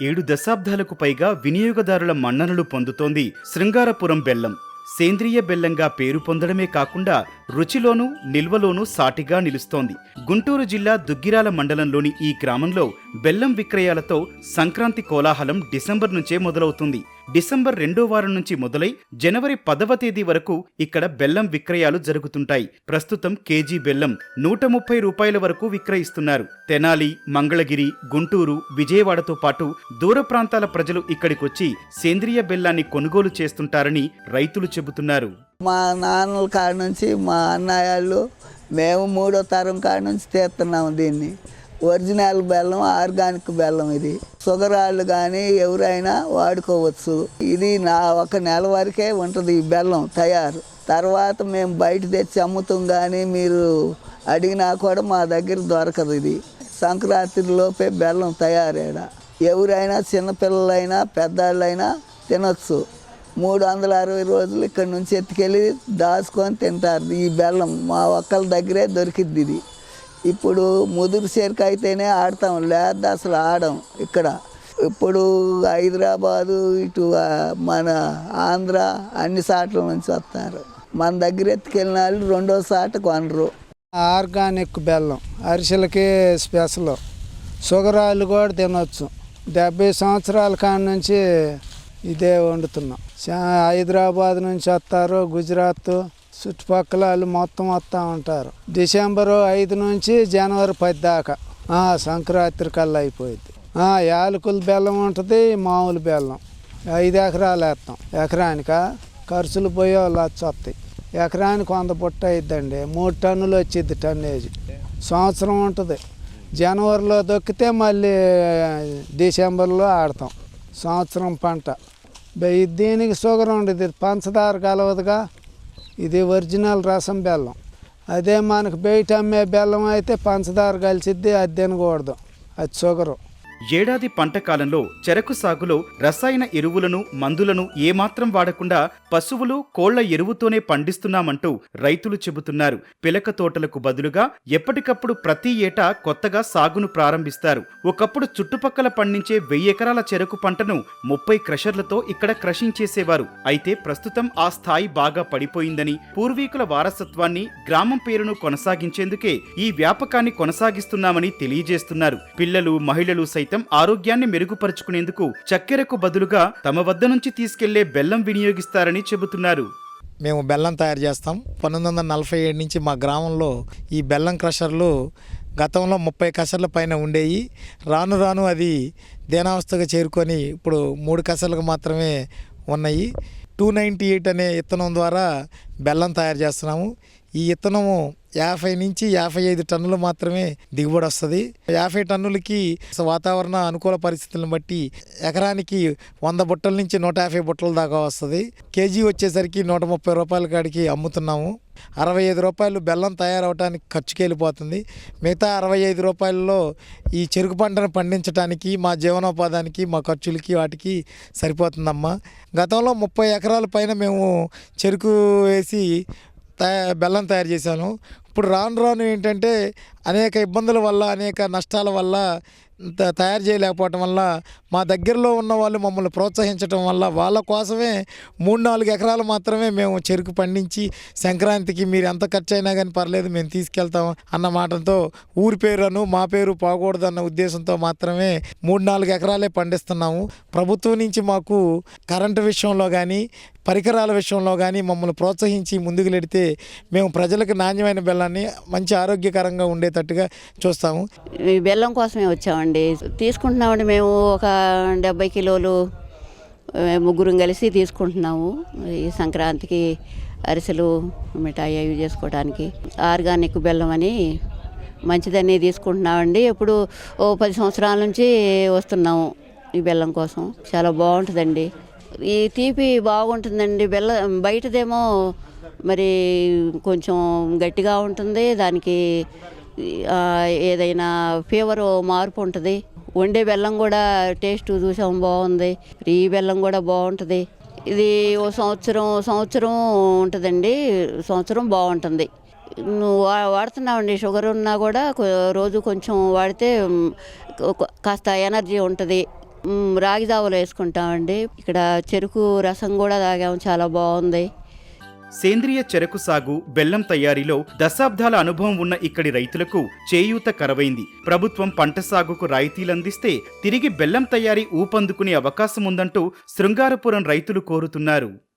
7 దశాబ్దాలకు పైగా వినియోగదారుల మన్ననలు పొందుతోంది శృంగారపురం బెల్లం. సేంద్రియ బెల్లంగా పేరు పొందడమే కాకుండా రుచిలోనూ నిల్వలోనూ సాటిగా నిలుస్తోంది. గుంటూరు జిల్లా దుగ్గిరాల మండలంలోని ఈ గ్రామంలో బెల్లం విక్రయాలతో సంక్రాంతి కోలాహలం డిసెంబర్ నుంచే మొదలవుతుంది. డిసెంబర్ 2వ వారం నుంచి మొదలై జనవరి 10వ తేదీ వరకు ఇక్కడ బెల్లం విక్రయాలు జరుగుతుంటాయి. ప్రస్తుతం కేజీ బెల్లం 130 రూపాయల వరకు విక్రయిస్తున్నారు. తెనాలి, మంగళగిరి, గుంటూరు, విజయవాడతో పాటు దూర ప్రాంతాల ప్రజలు ఇక్కడికొచ్చి సేంద్రియ బెల్లాన్ని కొనుగోలు చేస్తుంటారని రైతులు చెబుతున్నారు. మా నాన్నల కాడ నుంచి మా అన్నయ్యలు మేము 3వ తరం కాడ నుంచి తీస్తున్నాము. దీన్ని ఒరిజినల్ బెల్లం, ఆర్గానిక్ బెల్లం. ఇది షుగర్ వాళ్ళు కానీ ఎవరైనా వాడుకోవచ్చు. ఇది ఒక నెల వరకే ఉంటుంది ఈ బెల్లం తయారు. తర్వాత మేము బయట తెచ్చి అమ్ముతాం, కానీ మీరు అడిగినా కూడా మా దగ్గర దొరకదు. ఇది సంక్రాంతి లోపే బెల్లం తయారేడ. ఎవరైనా చిన్నపిల్లలైనా పెద్దవాళ్ళైనా తినొచ్చు. 360 రోజులు ఇక్కడ నుంచి ఎత్తుకెళ్ళి దాచుకొని తింటారు. ఈ బెల్లం మా ఒక్కళ్ళ దగ్గరే దొరికిద్ది. ఇది ఇప్పుడు ముదురు చెరుకు అయితేనే ఆడతాం, లేదా అసలు ఆడం. ఇక్కడ ఇప్పుడు హైదరాబాదు, ఇటు మన ఆంధ్ర అన్ని సాట్ల నుంచి వస్తారు. మన దగ్గర ఎత్తుకెళ్ళిన వాళ్ళు 2వ సాట కొనరు. ఆర్గానిక్ బెల్లం అరిసెలకి స్పెషల్. షుగర్ వాళ్ళు కూడా తినవచ్చు. 70 సంవత్సరాల కాడ నుంచి ఇదే వండుతున్నాం. హైదరాబాద్ నుంచి వస్తారు, గుజరాత్ చుట్టుపక్కల వాళ్ళు మొత్తం వస్తూ ఉంటారు. డిసెంబరు 5 నుంచి జనవరి 10 దాకా సంక్రాంతి కల్లా అయిపోయింది. యాలకుల బెల్లం ఉంటుంది, మామూలు బెల్లం. 5 ఎకరాలు వేస్తాం. ఎకరానిక ఖర్చులు పోయే వాళ్ళు వస్తాయి. ఎకరానికి 100 బుట్ట అయిద్దండి. 3 టన్నులు వచ్చింది టన్నేజ్. సంవత్సరం ఉంటుంది. జనవరిలో దొక్కితే మళ్ళీ డిసెంబర్లో ఆడతాం. సంవత్సరం పంట. దీనికి షుగర్ ఉండదు, పంచదార కలవదుగా. ఇది ఒరిజినల్ రసం బెల్లం. అదే మనకు బయట అమ్మే బెల్లం అయితే పంచదార కలిసిద్ది, అది తినకూడదు, అది షుగరు. ఏడాది పంట కాలంలో చెరకు సాగులో రసాయన ఎరువులను, మందులను ఏమాత్రం వాడకుండా పశువులు, కోళ్ల ఎరువుతోనే పండిస్తున్నామంటూ రైతులు చెబుతున్నారు. పిలక తోటలకు బదులుగా ఎప్పటికప్పుడు ప్రతి ఏటా కొత్తగా సాగును ప్రారంభిస్తారు. ఒకప్పుడు చుట్టుపక్కల పండించే 1000 ఎకరాల చెరకు పంటను 30 క్రషర్లతో ఇక్కడ క్రషింగ్ చేసేవారు. అయితే ప్రస్తుతం ఆ స్థాయి బాగా పడిపోయిందని, పూర్వీకుల వారసత్వాన్ని, గ్రామం పేరును కొనసాగించేందుకే ఈ వ్యాపకాన్ని కొనసాగిస్తున్నామని తెలియజేస్తున్నారు. పిల్లలు, మహిళలు సైతం ఆరోగ్యాన్ని మెరుగుపరుచుకునేందుకు చక్కెరకు బదులుగా తమ వద్ద నుంచి తీసుకెళ్లే బెల్లం వినియోగిస్తారని చెబుతున్నారు. మేము బెల్లం తయారు చేస్తాం. 1947 నుంచి మా గ్రామంలో ఈ బెల్లం క్రషర్లు గతంలో 30 క్రషర్ల పైన ఉండేవి. రాను రాను అది దీనావస్థగా చేరుకొని ఇప్పుడు 3 క్రషర్లకు మాత్రమే ఉన్నాయి. 298 అనే ఇత్తనం ద్వారా బెల్లం తయారు చేస్తున్నాము. ఈ ఇత్తనము 50 నుంచి 55 టన్నులు మాత్రమే దిగుబడి వస్తుంది. 50 టన్నులకి వాతావరణ అనుకూల పరిస్థితులను బట్టి ఎకరానికి 100 బుట్టల నుంచి 150 బుట్టల దాకా వస్తుంది. కేజీ వచ్చేసరికి 130 రూపాయల కాడికి అమ్ముతున్నాము. 65 రూపాయలు బెల్లం తయారవడానికి ఖర్చుకి వెళ్ళిపోతుంది. మిగతా 65 రూపాయలలో ఈ చెరుకు పంటను పండించడానికి, మా జీవనోపాధానికి, మా ఖర్చులకి వాటికి సరిపోతుందమ్మా. గతంలో 30 ఎకరాల పైన మేము చెరుకు వేసి బెల్లం తయారు చేశాను. ఇప్పుడు రాను రాను ఏంటంటే అనేక ఇబ్బందుల వల్ల, అనేక నష్టాల వల్ల తయారు చేయలేకపోవటం వల్ల మా దగ్గరలో ఉన్న వాళ్ళు మమ్మల్ని ప్రోత్సహించడం వల్ల వాళ్ళ కోసమే 3-4 ఎకరాలు మాత్రమే మేము చెరుకు పండించి సంక్రాంతికి మీరు ఎంత ఖర్చు అయినా కానీ పర్లేదు మేము తీసుకెళ్తాం అన్న మాటతో ఊరి పేరును మా పేరు పోకూడదన్న ఉద్దేశంతో మాత్రమే 3-4 ఎకరాలే పండిస్తున్నాము. ప్రభుత్వం నుంచి మాకు కరెంటు విషయంలో కానీ, పరికరాల విషయంలో కానీ మమ్మల్ని ప్రోత్సహించి ముందుకు వెళితే మేము ప్రజలకు నాణ్యమైన బెల్లాన్ని మంచి ఆరోగ్యకరంగా ఉండేటట్టుగా చూస్తాము. ఈ బెల్లం కోసమే వచ్చామండి. తీసుకుంటున్నామండి. మేము ఒక 70 కిలోలు ముగ్గురం కలిసి తీసుకుంటున్నాము. ఈ సంక్రాంతికి అరిసెలు, మిఠాయి అవి చేసుకోవడానికి. ఆర్గానిక్ బెల్లం అని మంచిదని తీసుకుంటున్నామండి. ఇప్పుడు 10 సంవత్సరాల నుంచి వస్తున్నాము ఈ బెల్లం కోసం. చాలా బాగుంటుందండి. ఈ తీపి బాగుంటుందండి. బెల్లం బయటదేమో మరి కొంచెం గట్టిగా ఉంటుంది. దానికి ఏదైనా ఫీవర్ మార్పు ఉంటుంది. వండే బెల్లం కూడా టేస్ట్ చూసాం, బాగుంది. ఈ బెల్లం కూడా బాగుంటుంది. ఇది ఓ సంవత్సరం ఉంటుందండి. సంవత్సరం బాగుంటుంది. నువ్వు వాడుతున్నావండి. షుగర్ ఉన్నా కూడా రోజు కొంచెం వాడితే కాస్త ఎనర్జీ ఉంటుంది. రాగి జావలు వేసుకుంటామండి. ఇక్కడ చెరుకు రసం కూడా తాగాము, చాలా బాగుంది. సేంద్రియ చెరకు సాగు, బెల్లం తయారీలో దశాబ్దాల అనుభవం ఉన్న ఇక్కడి రైతులకు చేయూత కరవైంది. ప్రభుత్వం పంట సాగుకు రాయితీలందిస్తే తిరిగి బెల్లం తయారీ ఊపందుకునే అవకాశం ఉందంటూ శృంగారపురం రైతులు కోరుతున్నారు.